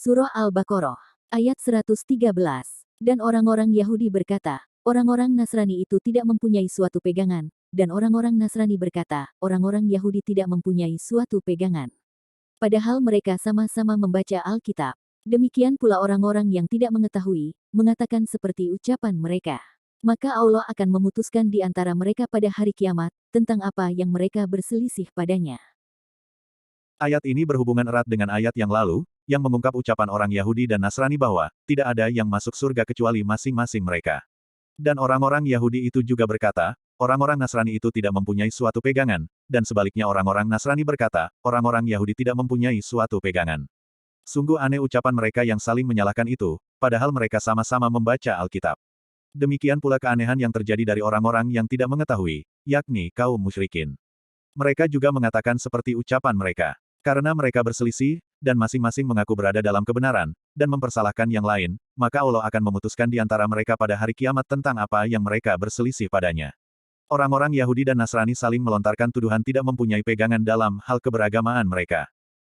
Surah Al-Baqarah, ayat 113. Dan orang-orang Yahudi berkata, orang-orang Nasrani itu tidak mempunyai suatu pegangan, dan orang-orang Nasrani berkata, orang-orang Yahudi tidak mempunyai suatu pegangan. Padahal mereka sama-sama membaca Alkitab. Demikian pula orang-orang yang tidak mengetahui, mengatakan seperti ucapan mereka. Maka Allah akan memutuskan di antara mereka pada hari kiamat, tentang apa yang mereka berselisih padanya. Ayat ini berhubungan erat dengan ayat yang lalu, yang mengungkap ucapan orang Yahudi dan Nasrani bahwa, tidak ada yang masuk surga kecuali masing-masing mereka. Dan orang-orang Yahudi itu juga berkata, orang-orang Nasrani itu tidak mempunyai suatu pegangan, dan sebaliknya orang-orang Nasrani berkata, orang-orang Yahudi tidak mempunyai suatu pegangan. Sungguh aneh ucapan mereka yang saling menyalahkan itu, padahal mereka sama-sama membaca Alkitab. Demikian pula keanehan yang terjadi dari orang-orang yang tidak mengetahui, yakni kaum musyrikin. Mereka juga mengatakan seperti ucapan mereka. Karena mereka berselisih, dan masing-masing mengaku berada dalam kebenaran, dan mempersalahkan yang lain, maka Allah akan memutuskan di antara mereka pada hari kiamat tentang apa yang mereka berselisih padanya. Orang-orang Yahudi dan Nasrani saling melontarkan tuduhan tidak mempunyai pegangan dalam hal keberagamaan mereka.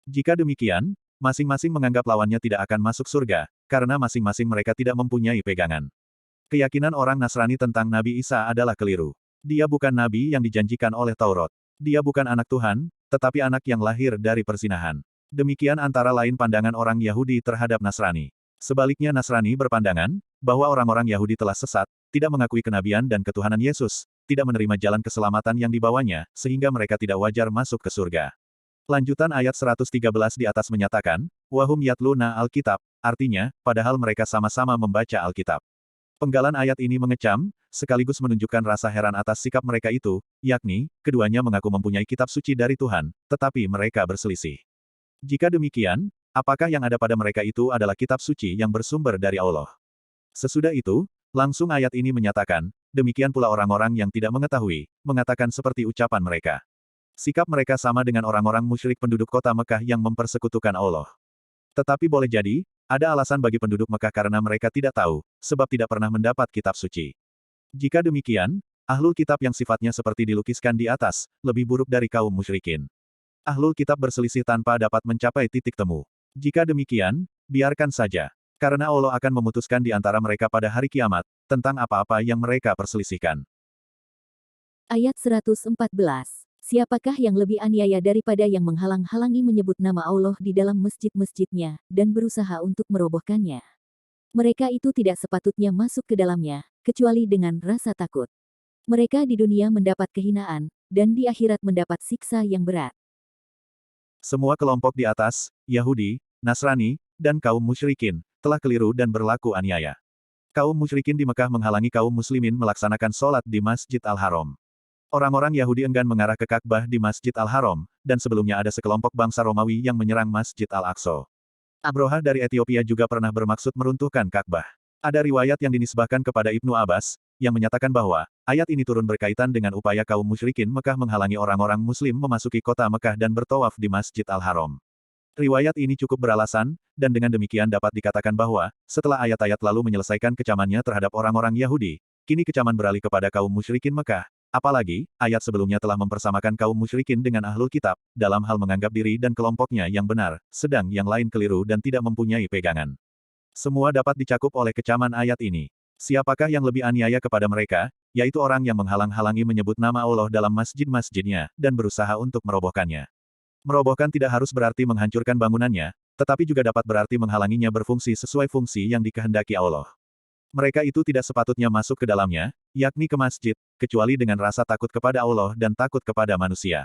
Jika demikian, masing-masing menganggap lawannya tidak akan masuk surga, karena masing-masing mereka tidak mempunyai pegangan. Keyakinan orang Nasrani tentang Nabi Isa adalah keliru. Dia bukan nabi yang dijanjikan oleh Taurat. Dia bukan anak Tuhan, tetapi anak yang lahir dari persinahan. Demikian antara lain pandangan orang Yahudi terhadap Nasrani. Sebaliknya Nasrani berpandangan, bahwa orang-orang Yahudi telah sesat, tidak mengakui kenabian dan ketuhanan Yesus, tidak menerima jalan keselamatan yang dibawanya, sehingga mereka tidak wajar masuk ke surga. Lanjutan ayat 113 di atas menyatakan, Wahum yatluna Alkitab, artinya, padahal mereka sama-sama membaca Alkitab. Penggalan ayat ini mengecam, sekaligus menunjukkan rasa heran atas sikap mereka itu, yakni, keduanya mengaku mempunyai kitab suci dari Tuhan, tetapi mereka berselisih. Jika demikian, apakah yang ada pada mereka itu adalah kitab suci yang bersumber dari Allah? Sesudah itu, langsung ayat ini menyatakan, demikian pula orang-orang yang tidak mengetahui, mengatakan seperti ucapan mereka. Sikap mereka sama dengan orang-orang musyrik penduduk kota Mekah yang mempersekutukan Allah. Tetapi boleh jadi, ada alasan bagi penduduk Mekah karena mereka tidak tahu, sebab tidak pernah mendapat kitab suci. Jika demikian, ahlul kitab yang sifatnya seperti dilukiskan di atas, lebih buruk dari kaum musyrikin. Ahlul kitab berselisih tanpa dapat mencapai titik temu. Jika demikian, biarkan saja. Karena Allah akan memutuskan di antara mereka pada hari kiamat, tentang apa-apa yang mereka perselisihkan. Ayat 114. Siapakah yang lebih aniaya daripada yang menghalang-halangi menyebut nama Allah di dalam masjid-masjidnya, dan berusaha untuk merobohkannya? Mereka itu tidak sepatutnya masuk ke dalamnya, kecuali dengan rasa takut. Mereka di dunia mendapat kehinaan, dan di akhirat mendapat siksa yang berat. Semua kelompok di atas, Yahudi, Nasrani, dan kaum musyrikin, telah keliru dan berlaku aniaya. Kaum musyrikin di Mekah menghalangi kaum muslimin melaksanakan sholat di Masjid Al-Haram. Orang-orang Yahudi enggan mengarah ke Ka'bah di Masjid Al-Haram, dan sebelumnya ada sekelompok bangsa Romawi yang menyerang Masjid Al-Aqsa. Abrohah dari Ethiopia juga pernah bermaksud meruntuhkan Ka'bah. Ada riwayat yang dinisbahkan kepada Ibnu Abbas, yang menyatakan bahwa, ayat ini turun berkaitan dengan upaya kaum musyrikin Mekah menghalangi orang-orang muslim memasuki kota Mekah dan bertawaf di Masjid Al-Haram. Riwayat ini cukup beralasan, dan dengan demikian dapat dikatakan bahwa, setelah ayat-ayat lalu menyelesaikan kecamannya terhadap orang-orang Yahudi, kini kecaman beralih kepada kaum musyrikin Mekah. Apalagi, ayat sebelumnya telah mempersamakan kaum musyrikin dengan ahlul kitab, dalam hal menganggap diri dan kelompoknya yang benar, sedang yang lain keliru dan tidak mempunyai pegangan. Semua dapat dicakup oleh kecaman ayat ini. Siapakah yang lebih aniaya kepada mereka, yaitu orang yang menghalang-halangi menyebut nama Allah dalam masjid-masjidnya, dan berusaha untuk merobohkannya. Merobohkan tidak harus berarti menghancurkan bangunannya, tetapi juga dapat berarti menghalanginya berfungsi sesuai fungsi yang dikehendaki Allah. Mereka itu tidak sepatutnya masuk ke dalamnya, yakni ke masjid, kecuali dengan rasa takut kepada Allah dan takut kepada manusia.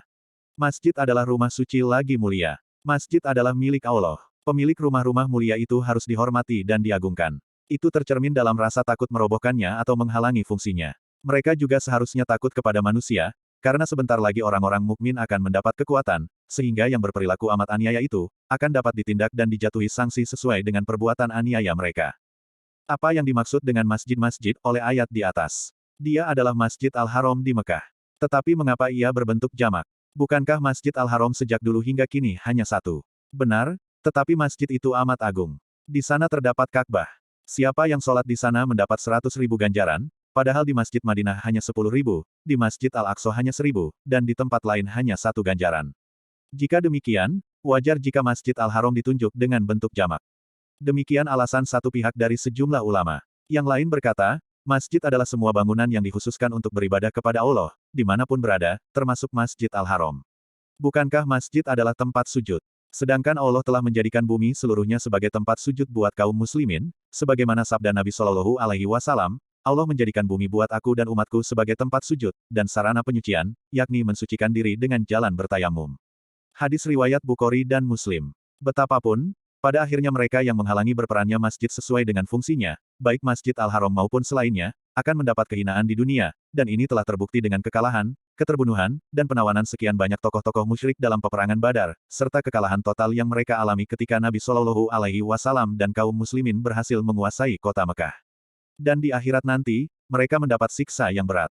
Masjid adalah rumah suci lagi mulia. Masjid adalah milik Allah. Pemilik rumah-rumah mulia itu harus dihormati dan diagungkan. Itu tercermin dalam rasa takut merobohkannya atau menghalangi fungsinya. Mereka juga seharusnya takut kepada manusia, karena sebentar lagi orang-orang mukmin akan mendapat kekuatan, sehingga yang berperilaku amat aniaya itu, akan dapat ditindak dan dijatuhi sanksi sesuai dengan perbuatan aniaya mereka. Apa yang dimaksud dengan masjid-masjid oleh ayat di atas? Dia adalah Masjid Al-Haram di Mekah. Tetapi mengapa ia berbentuk jamak? Bukankah Masjid Al-Haram sejak dulu hingga kini hanya satu? Benar, tetapi masjid itu amat agung. Di sana terdapat Ka'bah. Siapa yang sholat di sana mendapat 100.000 ganjaran, padahal di Masjid Madinah hanya 10.000, di Masjid Al-Aqsa hanya 1.000, dan di tempat lain hanya 1 ganjaran. Jika demikian, wajar jika Masjid Al-Haram ditunjuk dengan bentuk jamak. Demikian alasan satu pihak dari sejumlah ulama. Yang lain berkata, masjid adalah semua bangunan yang dikhususkan untuk beribadah kepada Allah, dimanapun berada, termasuk Masjid Al-Haram. Bukankah masjid adalah tempat sujud? Sedangkan Allah telah menjadikan bumi seluruhnya sebagai tempat sujud buat kaum muslimin, sebagaimana sabda Nabi Shallallahu Alaihi Wasallam, Allah menjadikan bumi buat aku dan umatku sebagai tempat sujud, dan sarana penyucian, yakni mensucikan diri dengan jalan bertayamum. Hadis riwayat Bukhari dan Muslim. Betapapun, pada akhirnya mereka yang menghalangi berperannya masjid sesuai dengan fungsinya, baik Masjid Al-Haram maupun selainnya, akan mendapat kehinaan di dunia, dan ini telah terbukti dengan kekalahan, keterbunuhan, dan penawanan sekian banyak tokoh-tokoh musyrik dalam peperangan Badar, serta kekalahan total yang mereka alami ketika Nabi Shallallahu Alaihi Wasallam dan kaum muslimin berhasil menguasai kota Mekah. Dan di akhirat nanti, mereka mendapat siksa yang berat.